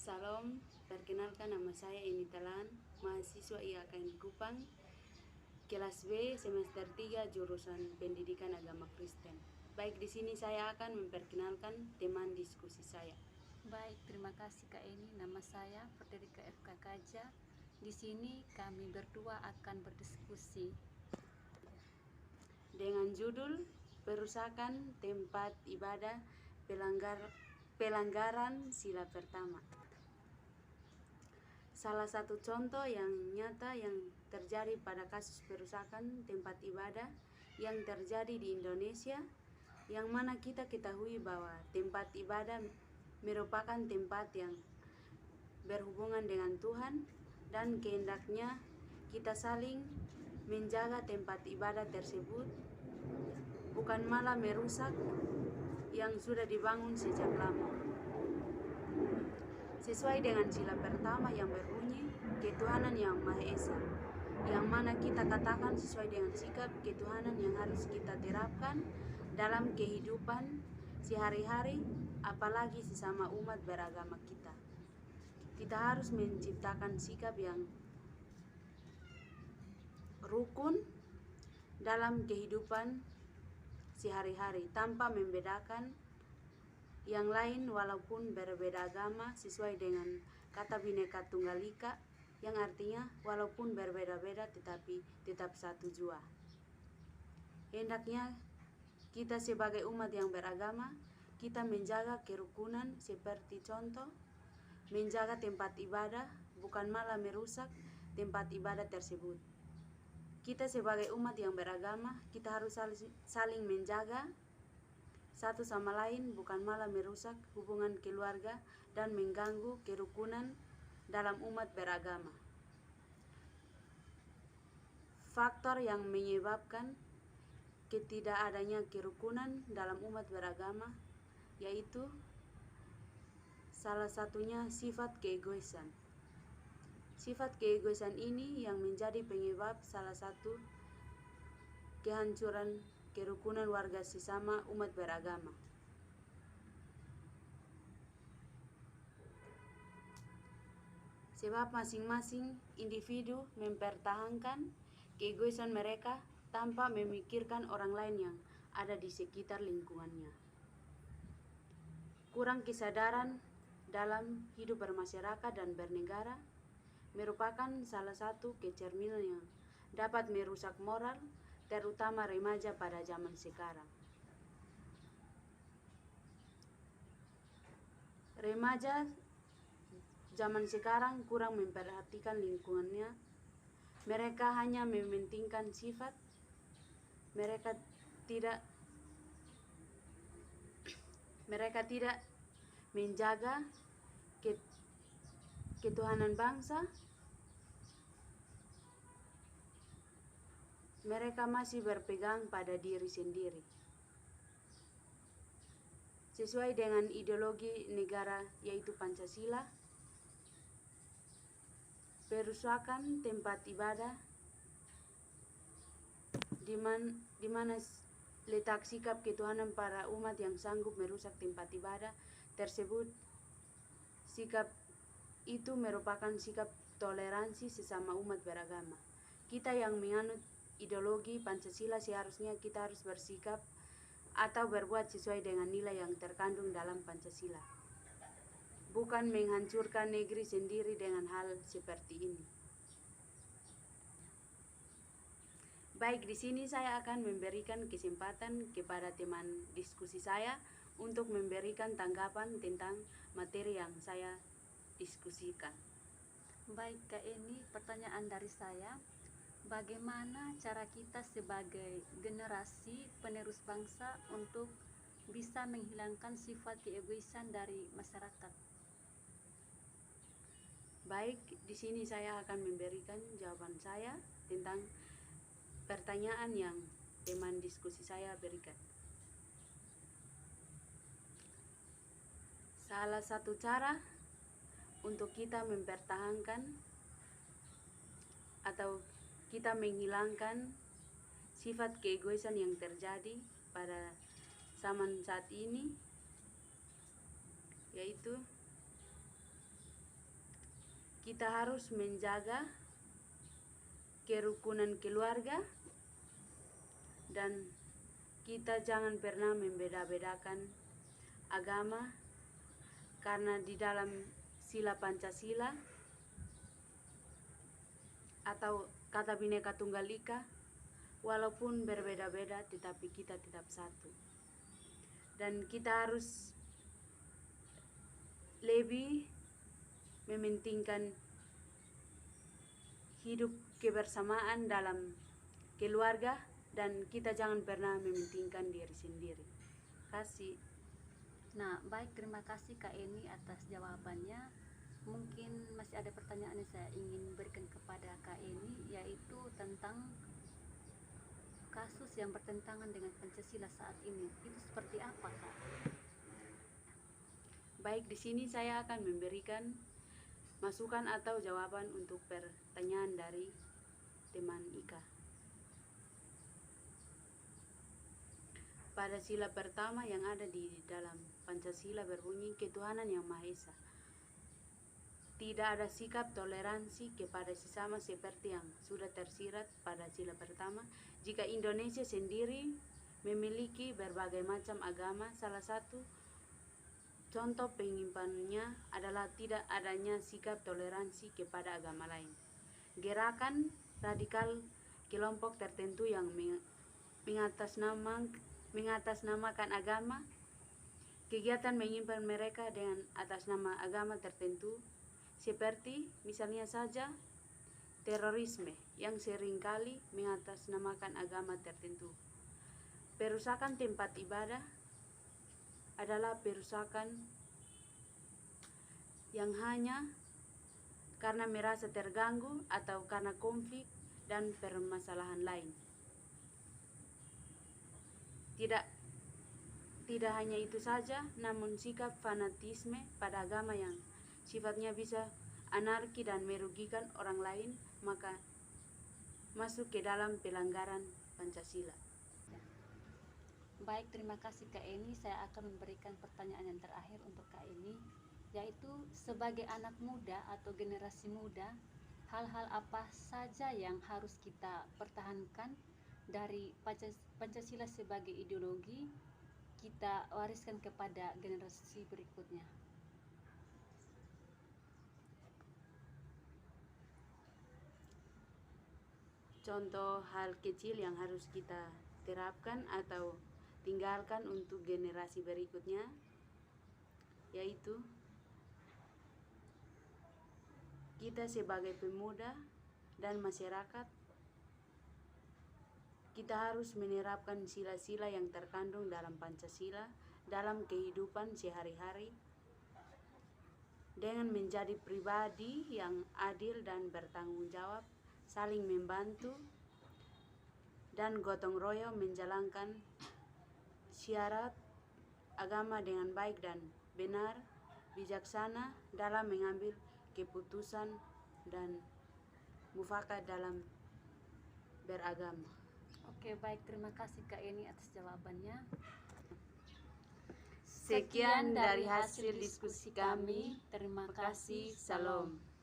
Salam, perkenalkan nama saya Eni Talan, mahasiswa IAKN Kupang, kelas B semester 3 jurusan Pendidikan Agama Kristen. Baik, di sini saya akan memperkenalkan teman diskusi saya. Baik, terima kasih Kak Eni. Nama saya Frederika FK Kaja. Di sini kami berdua akan berdiskusi Dengan judul Perusakan Tempat Ibadah Pelanggaran Sila Pertama. Salah satu contoh yang nyata yang terjadi pada kasus perusakan tempat ibadah yang terjadi di Indonesia, yang mana kita ketahui bahwa tempat ibadah merupakan tempat yang berhubungan dengan Tuhan, dan kehendaknya kita saling menjaga tempat ibadah tersebut, bukan malah merusak yang sudah dibangun sejak lama. Sesuai dengan sila pertama yang berbunyi ketuhanan yang Maha Esa, yang mana kita katakan sesuai dengan sikap ketuhanan yang harus kita terapkan dalam kehidupan sehari-hari, apalagi sesama umat beragama kita. Kita harus menciptakan sikap yang rukun dalam kehidupan sehari-hari tanpa membedakan yang lain walaupun berbeda agama, sesuai dengan kata Bhinneka Tunggal Ika, yang artinya walaupun berbeda-beda tetapi tetap satu jua. Hendaknya kita sebagai umat yang beragama, kita menjaga kerukunan seperti contoh menjaga tempat ibadah, bukan malah merusak tempat ibadah tersebut. Kita sebagai umat yang beragama, kita harus saling menjaga satu sama lain, bukan malah merusak hubungan keluarga dan mengganggu kerukunan dalam umat beragama. Faktor yang menyebabkan ketidakadanya kerukunan dalam umat beragama yaitu salah satunya sifat keegoisan. Sifat keegoisan ini yang menjadi penyebab salah satu kehancuran kerukunan warga sesama umat beragama. Sebab masing-masing individu mempertahankan keegoisan mereka tanpa memikirkan orang lain yang ada di sekitar lingkungannya. Kurang kesadaran dalam hidup bermasyarakat dan bernegara merupakan salah satu kecerminan yang dapat merusak moral, terutama remaja pada zaman sekarang. Remaja zaman sekarang kurang memperhatikan lingkungannya. Mereka hanya mementingkan sifat. Mereka tidak menjaga ketuhanan bangsa. Mereka masih berpegang pada diri sendiri. Sesuai dengan ideologi negara yaitu Pancasila, perusakan tempat ibadah di mana letak sikap ketuhanan para umat yang sanggup merusak tempat ibadah tersebut. Sikap itu merupakan sikap toleransi sesama umat beragama. Kita yang menganut ideologi Pancasila seharusnya kita harus bersikap atau berbuat sesuai dengan nilai yang terkandung dalam Pancasila, bukan menghancurkan negeri sendiri dengan hal seperti ini. Baik, di sini saya akan memberikan kesempatan kepada teman diskusi saya untuk memberikan tanggapan tentang materi yang saya diskusikan. Baik Kak Eni, pertanyaan dari saya, bagaimana cara kita sebagai generasi penerus bangsa untuk bisa menghilangkan sifat keegoisan dari masyarakat? Baik, di sini saya akan memberikan jawaban saya tentang pertanyaan yang teman diskusi saya berikan. Salah satu cara untuk kita mempertahankan atau kita menghilangkan sifat keegoisan yang terjadi pada zaman saat ini yaitu kita harus menjaga kerukunan keluarga dan kita jangan pernah membeda-bedakan agama, karena di dalam sila Pancasila atau kata Bhinneka Tunggal Ika, walaupun berbeda-beda tetapi kita tetap satu. Dan kita harus lebih mementingkan hidup kebersamaan dalam keluarga, dan kita jangan pernah mementingkan diri sendiri. Kasih. Nah, baik, terima kasih Kak Eni atas jawabannya. Mungkin masih ada pertanyaan yang saya ingin berikan kepada Kak Eni, yaitu tentang kasus yang bertentangan dengan Pancasila saat ini. Itu seperti apa, Kak? Baik, di sini saya akan memberikan masukan atau jawaban untuk pertanyaan dari teman Ika. Pada sila pertama yang ada di dalam Pancasila berbunyi ketuhanan yang Maha Esa. Tidak ada sikap toleransi kepada sesama seperti yang sudah tersirat pada sila pertama. Jika Indonesia sendiri memiliki berbagai macam agama, salah satu contoh penyimpanannya adalah tidak adanya sikap toleransi kepada agama lain. Gerakan radikal kelompok tertentu yang mengatasnamakan agama, kegiatan menyimpan mereka dengan atas nama agama tertentu, seperti misalnya saja terorisme yang seringkali mengatasnamakan agama tertentu. Perusakan tempat ibadah adalah perusakan yang hanya karena merasa terganggu atau karena konflik dan permasalahan lain. Tidak hanya itu saja, namun sikap fanatisme pada agama yang sifatnya bisa anarki dan merugikan orang lain, maka masuk ke dalam pelanggaran Pancasila. Baik, terima kasih Kak Eni. Saya akan memberikan pertanyaan yang terakhir untuk Kak Eni, yaitu sebagai anak muda atau generasi muda, hal-hal apa saja yang harus kita pertahankan dari Pancasila sebagai ideologi kita wariskan kepada generasi berikutnya. Contoh hal kecil yang harus kita terapkan atau tinggalkan untuk generasi berikutnya, yaitu kita sebagai pemuda dan masyarakat, kita harus menerapkan sila-sila yang terkandung dalam Pancasila dalam kehidupan sehari-hari dengan menjadi pribadi yang adil dan bertanggung jawab, saling membantu, dan gotong royong menjalankan syiar agama dengan baik dan benar, bijaksana dalam mengambil keputusan dan mufakat dalam beragama. Oke, baik, terima kasih Kak Eni atas jawabannya. Sekian dari hasil diskusi kami. Terima Terima kasih. kasih. Salam. Salam.